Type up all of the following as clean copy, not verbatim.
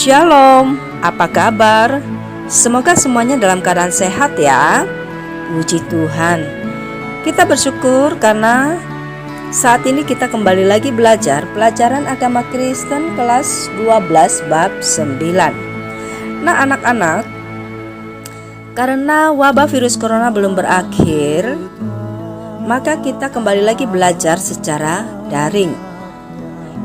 Shalom, apa kabar? Semoga semuanya dalam keadaan sehat ya. Puji Tuhan. Kita bersyukur karena saat ini kita kembali lagi belajar pelajaran agama Kristen kelas 12 bab 9. Nah anak-anak, karena wabah virus corona belum berakhir, maka kita kembali lagi belajar secara daring.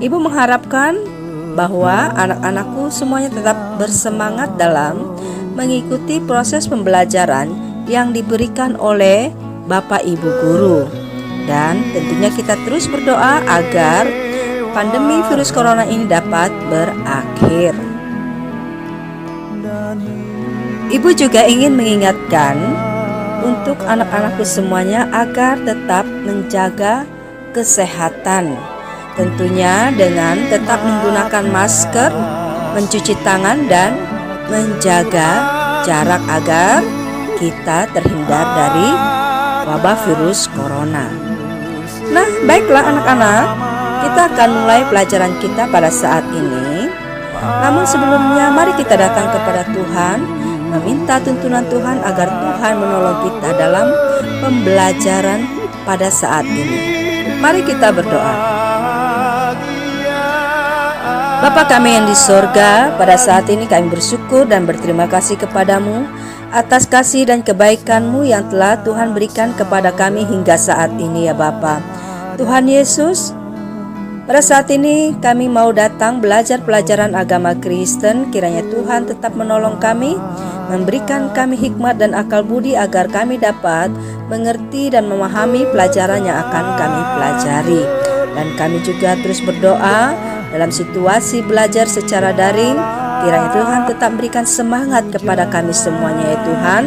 Ibu mengharapkan bahwa anak-anakku semuanya tetap bersemangat dalam mengikuti proses pembelajaran yang diberikan oleh Bapak Ibu Guru. Dan tentunya kita terus berdoa agar pandemi virus corona ini dapat berakhir. Ibu juga ingin mengingatkan untuk anak-anakku semuanya agar tetap menjaga kesehatan. Tentunya dengan tetap menggunakan masker, mencuci tangan, dan menjaga jarak agar kita terhindar dari wabah virus corona. Nah, baiklah anak-anak, kita akan mulai pelajaran kita pada saat ini. Namun sebelumnya, mari kita datang kepada Tuhan, meminta tuntunan Tuhan agar Tuhan menolong kita dalam pembelajaran pada saat ini. Mari kita berdoa. Bapa kami yang di sorga, pada saat ini kami bersyukur dan berterima kasih kepadamu atas kasih dan kebaikan-Mu yang telah Tuhan berikan kepada kami hingga saat ini ya Bapa. Tuhan Yesus, pada saat ini kami mau datang belajar pelajaran agama Kristen. Kiranya Tuhan tetap menolong kami, memberikan kami hikmat dan akal budi agar kami dapat mengerti dan memahami pelajaran yang akan kami pelajari. Dan kami juga terus berdoa dalam situasi belajar secara daring, kiranya Tuhan tetap berikan semangat kepada kami semuanya ya Tuhan.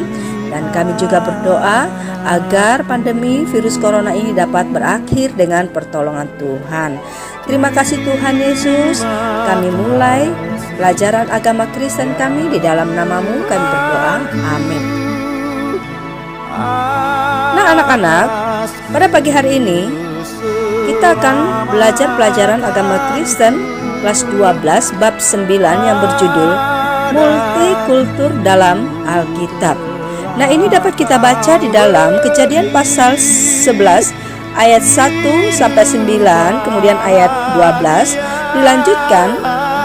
Dan kami juga berdoa agar pandemi virus corona ini dapat berakhir dengan pertolongan Tuhan. Terima kasih Tuhan Yesus. Kami mulai pelajaran agama Kristen kami di dalam nama-Mu kami berdoa. Amin. Nah anak-anak, pada pagi hari ini kita akan belajar pelajaran agama Kristen kelas 12 bab 9 yang berjudul Multikultur dalam Alkitab. Nah ini dapat kita baca di dalam Kejadian pasal 11 ayat 1 sampai 9, kemudian ayat 12, dilanjutkan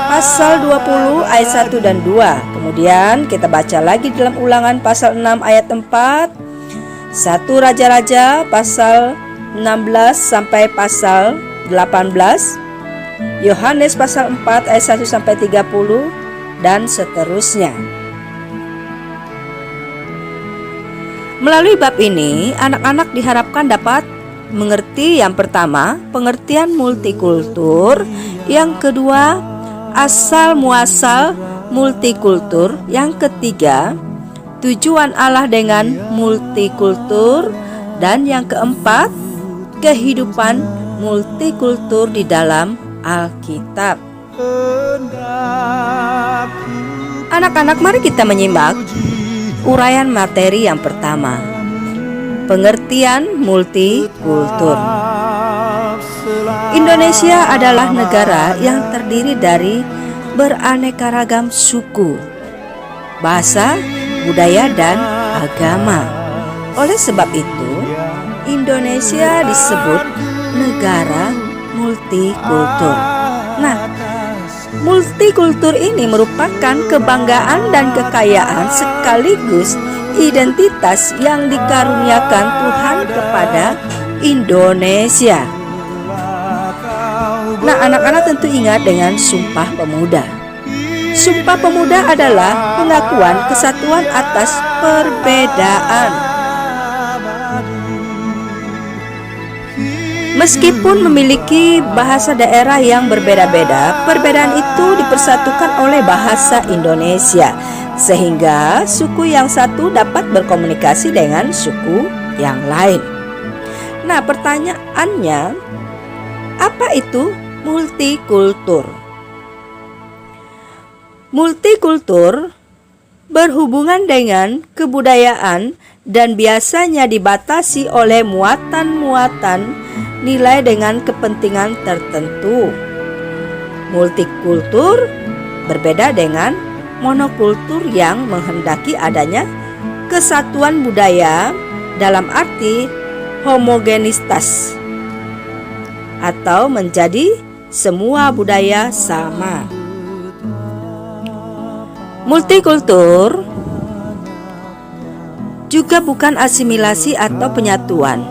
pasal 20 ayat 1 dan 2. Kemudian kita baca lagi dalam Ulangan pasal 6 ayat 4, 1 Raja-Raja pasal 16 sampai pasal 18, Yohanes pasal 4 ayat 1 sampai 30, dan seterusnya. Melalui bab ini, anak-anak diharapkan dapat mengerti yang pertama, pengertian multikultur, yang kedua, asal muasal multikultur, yang ketiga, tujuan Allah dengan multikultur, dan yang keempat, kehidupan multikultur di dalam Alkitab. Anak-anak, mari kita menyimak uraian materi yang pertama, pengertian multikultur. Indonesia adalah negara yang terdiri dari beraneka ragam suku, bahasa, budaya, dan agama. Oleh sebab itu, Indonesia disebut negara multikultur. Nah, multikultur ini merupakan kebanggaan dan kekayaan sekaligus identitas yang dikaruniakan Tuhan kepada Indonesia. Nah, anak-anak tentu ingat dengan Sumpah Pemuda. Sumpah Pemuda adalah pengakuan kesatuan atas perbedaan. Meskipun memiliki bahasa daerah yang berbeda-beda, perbedaan itu dipersatukan oleh bahasa Indonesia, sehingga suku yang satu dapat berkomunikasi dengan suku yang lain. Nah, pertanyaannya, apa itu multikultur? Multikultur berhubungan dengan kebudayaan dan biasanya dibatasi oleh muatan-muatan nilai dengan kepentingan tertentu. Multikultur Berbeda dengan monokultur yang menghendaki adanya kesatuan budaya dalam arti homogenitas atau menjadi semua budaya sama. Multikultur juga bukan asimilasi atau penyatuan.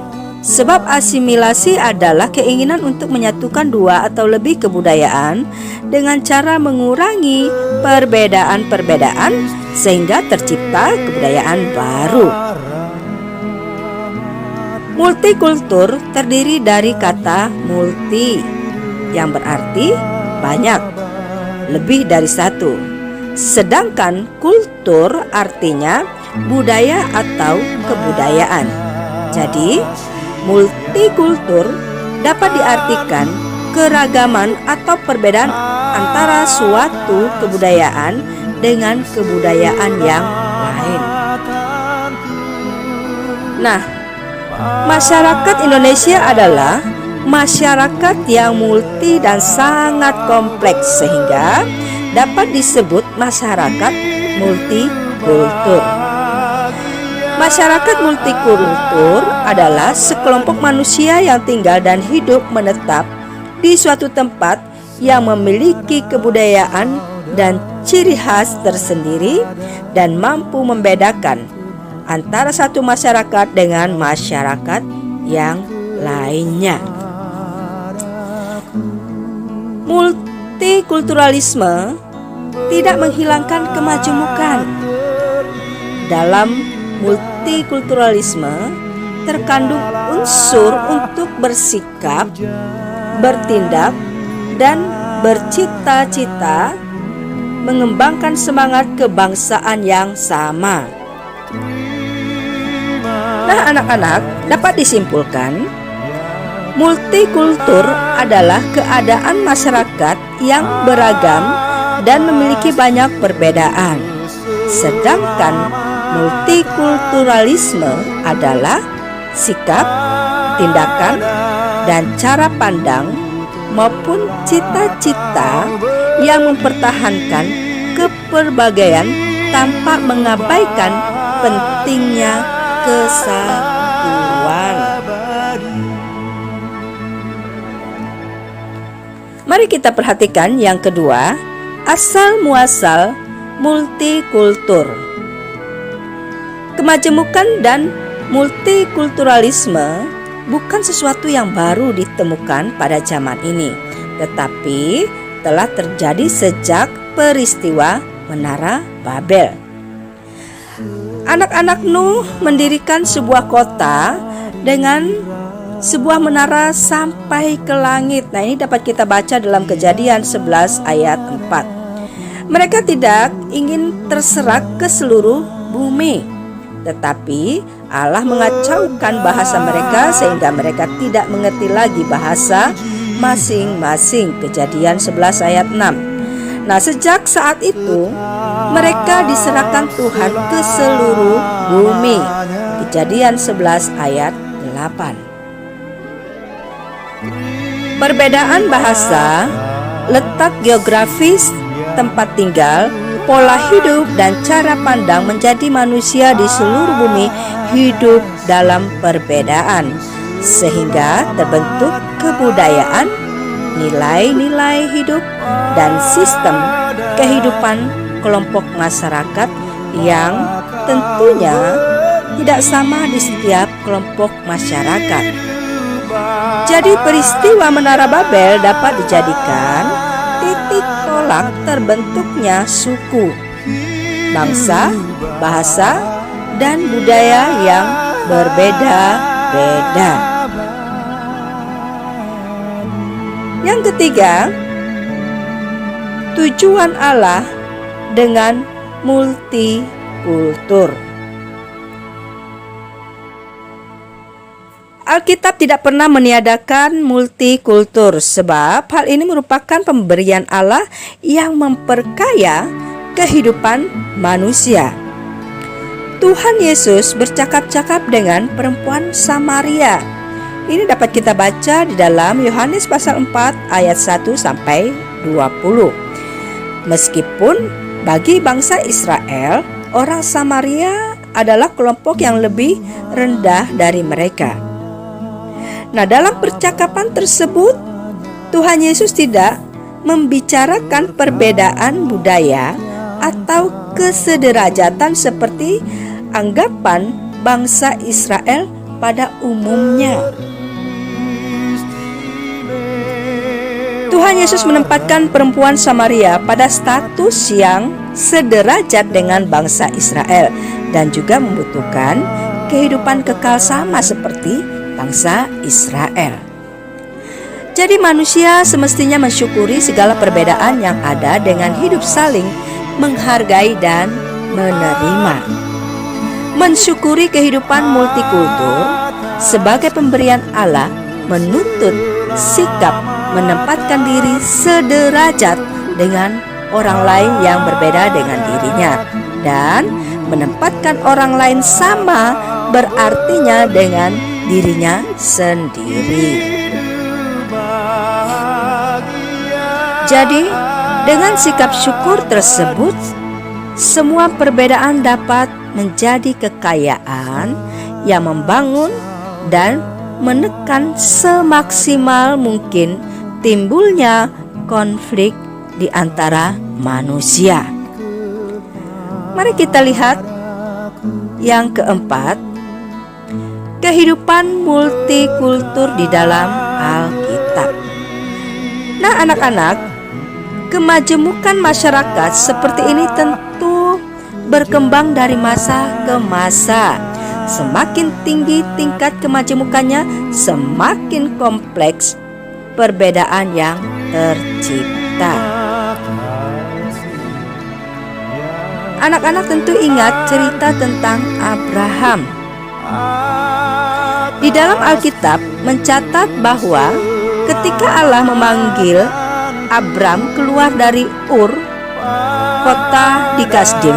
Sebab asimilasi adalah keinginan untuk menyatukan dua atau lebih kebudayaan dengan cara mengurangi perbedaan-perbedaan sehingga tercipta kebudayaan baru. Multikultur terdiri dari kata multi yang berarti banyak, lebih dari satu. Sedangkan kultur artinya budaya atau kebudayaan. Jadi, multikultur dapat diartikan keragaman atau perbedaan antara suatu kebudayaan dengan kebudayaan yang lain. Nah, masyarakat Indonesia adalah masyarakat yang multi dan sangat kompleks sehingga dapat disebut masyarakat multikultur. Masyarakat multikultur adalah sekelompok manusia yang tinggal dan hidup menetap di suatu tempat yang memiliki kebudayaan dan ciri khas tersendiri dan mampu membedakan antara satu masyarakat dengan masyarakat yang lainnya. Multikulturalisme tidak menghilangkan kemajemukan. Dalam multikulturalisme terkandung unsur untuk bersikap, bertindak, dan bercita-cita mengembangkan semangat kebangsaan yang sama. Nah, anak-anak, dapat disimpulkan multikultur adalah keadaan masyarakat yang beragam dan memiliki banyak perbedaan. Sedangkan multikulturalisme adalah sikap, tindakan, dan cara pandang maupun cita-cita yang mempertahankan keperbedaan tanpa mengabaikan pentingnya kesatuan. Mari kita perhatikan yang kedua, asal muasal multikultur. Kemajemukan dan multikulturalisme bukan sesuatu yang baru ditemukan pada zaman ini, tetapi telah terjadi sejak peristiwa Menara Babel. Anak-anak Nuh mendirikan sebuah kota dengan sebuah menara sampai ke langit. Nah, ini dapat kita baca dalam Kejadian 11 ayat 4. Mereka tidak ingin terserak ke seluruh bumi, tetapi Allah mengacaukan bahasa mereka sehingga mereka tidak mengerti lagi bahasa masing-masing. Kejadian 11 ayat 6. Nah, sejak saat itu mereka diserahkan Tuhan ke seluruh bumi. Kejadian 11 ayat 8. Perbedaan bahasa, letak geografis, tempat tinggal, pola hidup, dan cara pandang menjadi manusia di seluruh bumi hidup dalam perbedaan, sehingga terbentuk kebudayaan, nilai-nilai hidup, dan sistem kehidupan kelompok masyarakat yang tentunya tidak sama di setiap kelompok masyarakat. Jadi peristiwa Menara Babel dapat dijadikan titik tolak terbentuknya suku, bangsa, bahasa, dan budaya yang berbeda-beda. Yang ketiga, tujuan Allah dengan multikultur. Alkitab tidak pernah meniadakan multikultur sebab hal ini merupakan pemberian Allah yang memperkaya kehidupan manusia. Tuhan Yesus bercakap-cakap dengan perempuan Samaria. Ini dapat kita baca di dalam Yohanes pasal 4 ayat 1 sampai 20. Meskipun bagi bangsa Israel, orang Samaria adalah kelompok yang lebih rendah dari mereka. Nah, dalam percakapan tersebut, Tuhan Yesus tidak membicarakan perbedaan budaya atau kesederajatan seperti anggapan bangsa Israel pada umumnya. Tuhan Yesus menempatkan perempuan Samaria pada status yang sederajat dengan bangsa Israel dan juga membutuhkan kehidupan kekal sama seperti bangsa Israel. Jadi manusia semestinya mensyukuri segala perbedaan yang ada dengan hidup saling menghargai dan menerima. Mensyukuri kehidupan multikultur sebagai pemberian Allah menuntut sikap menempatkan diri sederajat dengan orang lain yang berbeda dengan dirinya, dan menempatkan orang lain sama berartinya dengan dirinya sendiri. Jadi, dengan sikap syukur tersebut, semua perbedaan dapat menjadi kekayaan yang membangun dan menekan semaksimal mungkin timbulnya konflik di antara manusia. Mari kita lihat yang keempat, kehidupan multikultur di dalam Alkitab. Nah, anak-anak, kemajemukan masyarakat seperti ini tentu berkembang dari masa ke masa. Semakin tinggi tingkat kemajemukannya, semakin kompleks perbedaan yang tercipta. Anak-anak tentu ingat cerita tentang Abraham. Di dalam Alkitab mencatat bahwa ketika Allah memanggil Abram keluar dari Ur, kota di Kasdim,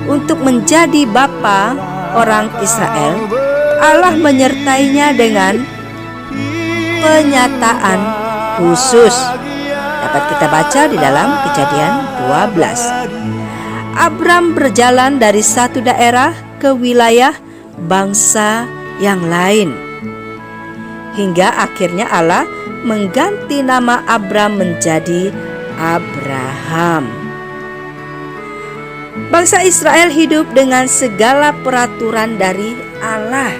untuk menjadi bapa orang Israel, Allah menyertainya dengan penyataan khusus. Dapat kita baca di dalam Kejadian 12. Abram berjalan dari satu daerah ke wilayah bangsa yang lain, hingga akhirnya Allah mengganti nama Abram menjadi Abraham. Bangsa Israel hidup dengan segala peraturan dari Allah.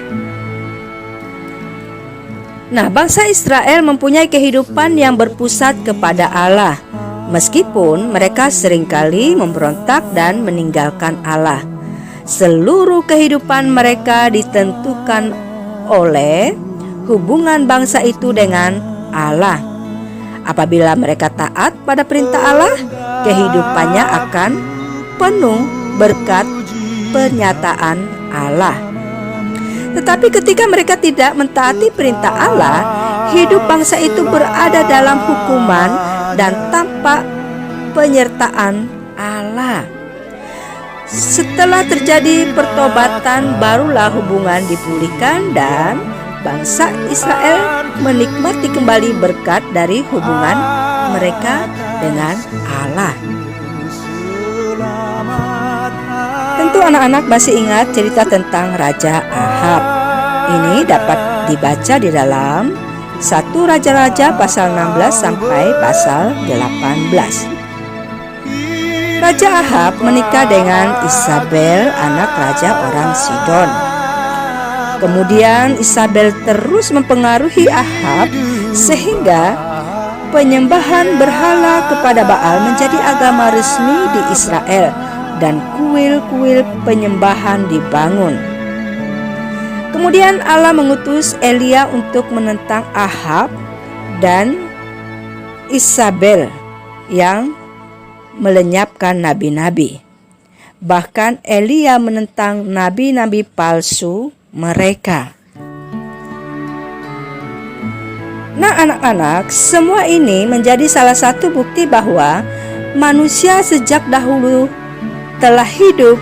Nah, bangsa Israel mempunyai kehidupan yang berpusat kepada Allah, meskipun mereka seringkali memberontak dan meninggalkan Allah. Seluruh kehidupan mereka ditentukan oleh hubungan bangsa itu dengan Allah. Apabila mereka taat pada perintah Allah, kehidupannya akan penuh berkat pernyataan Allah. Tetapi ketika mereka tidak mentaati perintah Allah, hidup bangsa itu berada dalam hukuman dan tanpa penyertaan Allah. Setelah terjadi pertobatan, barulah hubungan dipulihkan dan bangsa Israel menikmati kembali berkat dari hubungan mereka dengan Allah. Tentu anak-anak masih ingat cerita tentang Raja Ahab. Ini dapat dibaca di dalam 1 Raja-Raja pasal 16 sampai pasal 18. Raja Ahab menikah dengan Isabel, anak raja orang Sidon. Kemudian Isabel terus mempengaruhi Ahab sehingga penyembahan berhala kepada Baal menjadi agama resmi di Israel dan kuil-kuil penyembahan dibangun. Kemudian Allah mengutus Elia untuk menentang Ahab dan Isabel yang melenyapkan nabi-nabi. Bahkan Elia menentang nabi-nabi palsu mereka. Nah, anak-anak, semua ini menjadi salah satu bukti bahwa manusia sejak dahulu telah hidup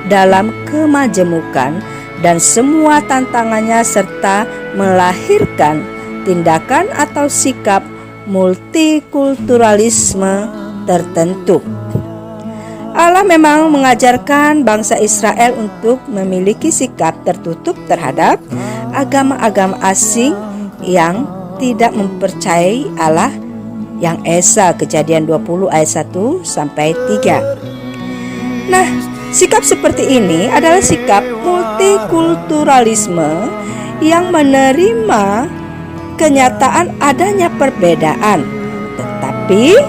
dalam kemajemukan dan semua tantangannya serta melahirkan tindakan atau sikap multikulturalisme tertentu. Allah memang mengajarkan bangsa Israel untuk memiliki sikap tertutup terhadap agama-agama asing yang tidak mempercayai Allah yang esa, Kejadian 20 ayat 1 sampai 3. Nah, sikap seperti ini adalah sikap multikulturalisme yang menerima kenyataan adanya perbedaan, tetapi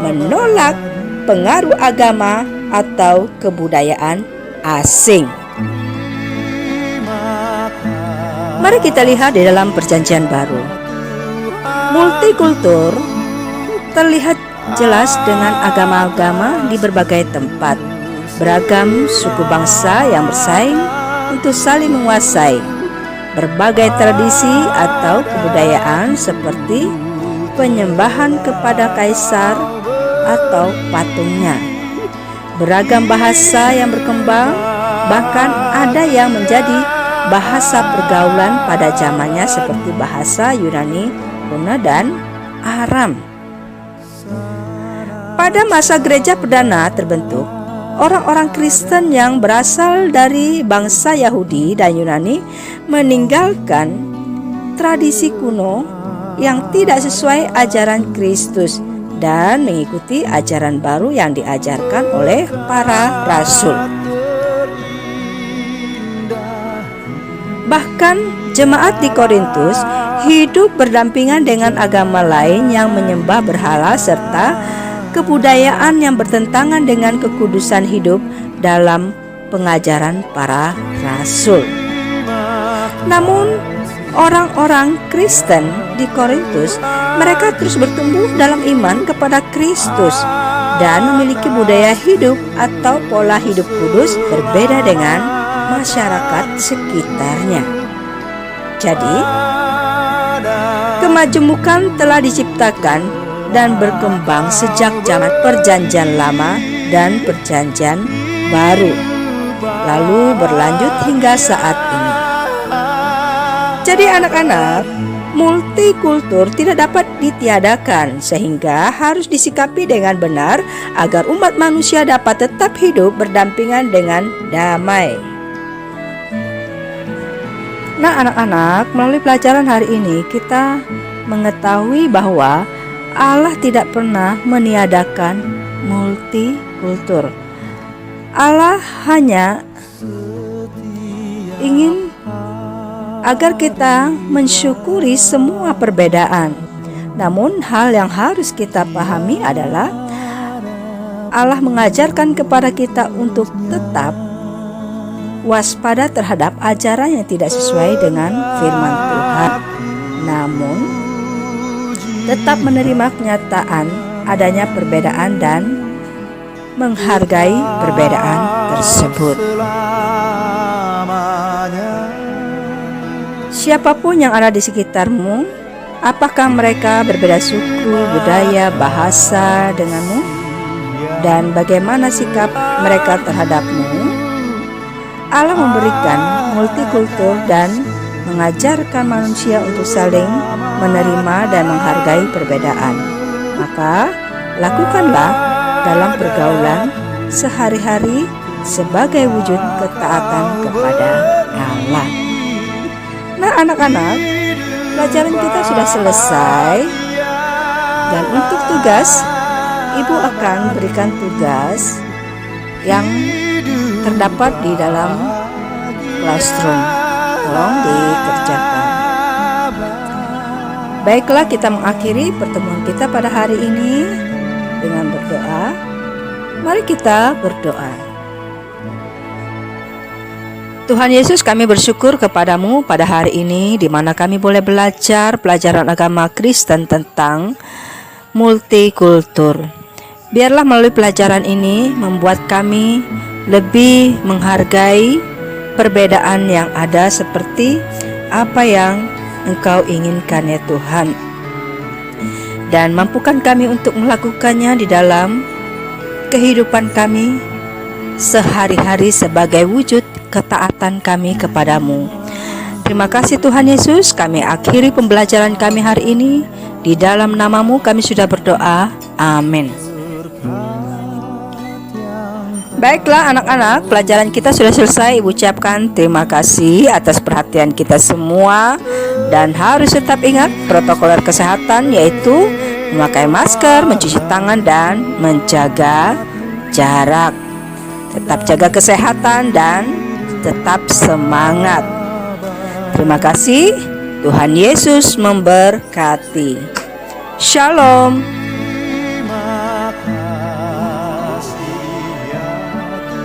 menolak pengaruh agama atau kebudayaan asing. Mari kita lihat di dalam Perjanjian Baru. Multikultur terlihat jelas dengan agama-agama di berbagai tempat. Beragam suku bangsa yang bersaing untuk saling menguasai. Berbagai tradisi atau kebudayaan seperti penyembahan kepada kaisar atau patungnya. Beragam bahasa yang berkembang, bahkan ada yang menjadi bahasa pergaulan pada zamannya seperti bahasa Yunani kuno dan Aram. Pada masa gereja perdana terbentuk, orang-orang Kristen yang berasal dari bangsa Yahudi dan Yunani meninggalkan tradisi kuno yang tidak sesuai ajaran Kristus dan mengikuti ajaran baru yang diajarkan oleh para rasul. Bahkan jemaat di Korintus hidup berdampingan dengan agama lain yang menyembah berhala serta kebudayaan yang bertentangan dengan kekudusan hidup dalam pengajaran para rasul. Namun orang-orang Kristen di Korintus, mereka terus bertumbuh dalam iman kepada Kristus dan memiliki budaya hidup atau pola hidup kudus berbeda dengan masyarakat sekitarnya. Jadi, kemajemukan telah diciptakan dan berkembang sejak zaman Perjanjian Lama dan Perjanjian Baru, lalu berlanjut hingga saat ini. Jadi anak-anak, multikultur tidak dapat ditiadakan sehingga harus disikapi dengan benar agar umat manusia dapat tetap hidup berdampingan dengan damai. Nah anak-anak, melalui pelajaran hari ini kita mengetahui bahwa Allah tidak pernah meniadakan multikultur. Allah hanya ingin agar kita mensyukuri semua perbedaan. Namun hal yang harus kita pahami adalah Allah mengajarkan kepada kita untuk tetap waspada terhadap ajaran yang tidak sesuai dengan firman Tuhan. Namun tetap menerima kenyataan adanya perbedaan dan menghargai perbedaan tersebut. Siapapun yang ada di sekitarmu, apakah mereka berbeda suku, budaya, bahasa denganmu? Dan bagaimana sikap mereka terhadapmu? Allah memberikan multikultur dan mengajarkan manusia untuk saling menerima dan menghargai perbedaan. Maka, lakukanlah dalam pergaulan sehari-hari sebagai wujud ketaatan kepada Allah. Nah anak-anak, pelajaran kita sudah selesai. Dan untuk tugas, Ibu akan berikan tugas yang terdapat di dalam classroom. Tolong dikerjakan. Baiklah, kita mengakhiri pertemuan kita pada hari ini dengan berdoa. Mari kita berdoa. Tuhan Yesus, kami bersyukur kepadamu pada hari ini di mana kami boleh belajar pelajaran agama Kristen tentang multikultur. Biarlah melalui pelajaran ini membuat kami lebih menghargai perbedaan yang ada seperti apa yang Engkau inginkan ya Tuhan. Dan mampukan kami untuk melakukannya di dalam kehidupan kami sehari-hari sebagai wujud ketaatan kami kepadamu. Terima kasih Tuhan Yesus, kami akhiri pembelajaran kami hari ini. Di dalam namamu kami sudah berdoa. Amin. Baiklah anak-anak, pelajaran kita sudah selesai. Ibu ucapkan terima kasih atas perhatian kita semua. Dan harus tetap ingat protokol kesehatan, yaitu memakai masker, mencuci tangan, dan menjaga jarak. Tetap jaga kesehatan dan tetap semangat. Terima kasih. Tuhan Yesus memberkati. Shalom.